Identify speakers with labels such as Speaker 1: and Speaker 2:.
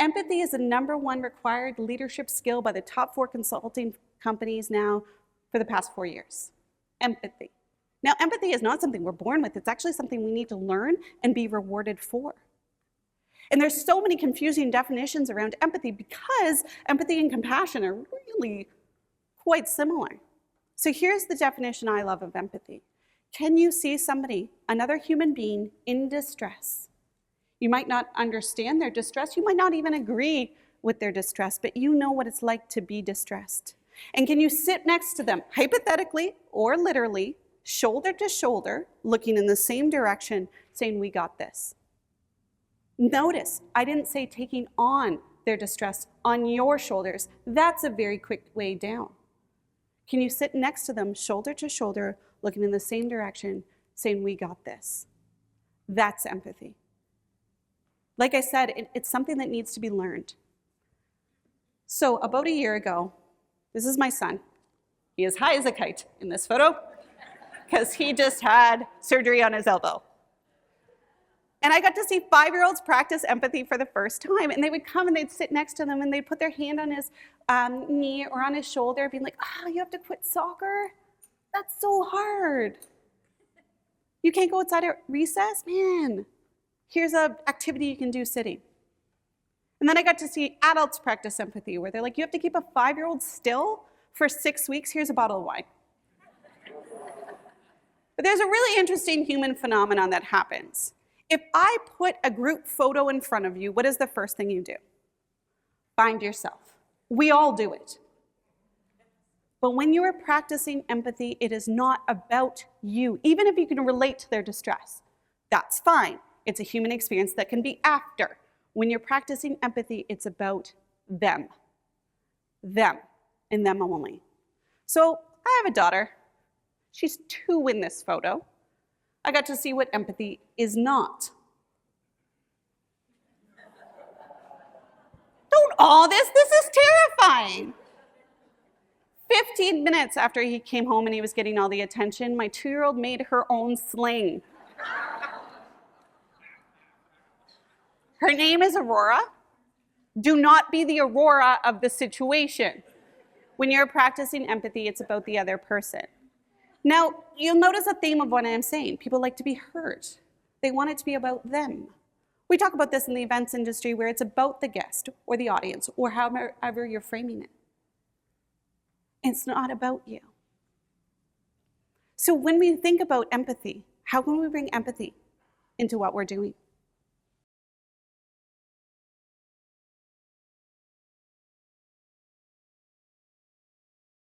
Speaker 1: Empathy is the #1 required leadership skill by the top 4 consulting companies now for the past 4 years. Empathy. Now, empathy is not something we're born with. It's actually something we need to learn and be rewarded for. And there's so many confusing definitions around empathy because empathy and compassion are really quite similar. So here's the definition I love of empathy. Can you see somebody, another human being, in distress? You might not understand their distress. You might not even agree with their distress, but you know what it's like to be distressed. And can you sit next to them, hypothetically or literally, shoulder to shoulder, looking in the same direction, saying, "We got this"? Notice, I didn't say taking on their distress on your shoulders. That's a very quick way down. Can you sit next to them, shoulder to shoulder, looking in the same direction, saying, "We got this"? That's empathy. Like I said, it's something that needs to be learned. So about a year ago, this is my son. He is high as a kite in this photo because he just had surgery on his elbow. And I got to see 5-year-olds practice empathy for the first time. And they would come and they'd sit next to them and they'd put their hand on his knee or on his shoulder, being like, "Oh, you have to quit soccer? That's so hard. You can't go outside at recess? Man, here's an activity you can do sitting." And then I got to see adults practice empathy, where they're like, "You have to keep a 5-year-old still for 6 weeks. Here's a bottle of wine." But there's a really interesting human phenomenon that happens. If I put a group photo in front of you, what is the first thing you do? Find yourself. We all do it. But when you are practicing empathy, it is not about you, even if you can relate to their distress. That's fine. It's a human experience that can be after. When you're practicing empathy, it's about them. Them, and them only. So I have a daughter. She's 2 in this photo. I got to see what empathy is not. Don't all this is terrifying. 15 minutes after he came home and he was getting all the attention, my 2-year-old made her own sling. Her name is Aurora. Do not be the Aurora of the situation. When you're practicing empathy, it's about the other person. Now, you'll notice a theme of what I'm saying. People like to be heard. They want it to be about them. We talk about this in the events industry where it's about the guest or the audience or however you're framing it. It's not about you. So when we think about empathy, how can we bring empathy into what we're doing?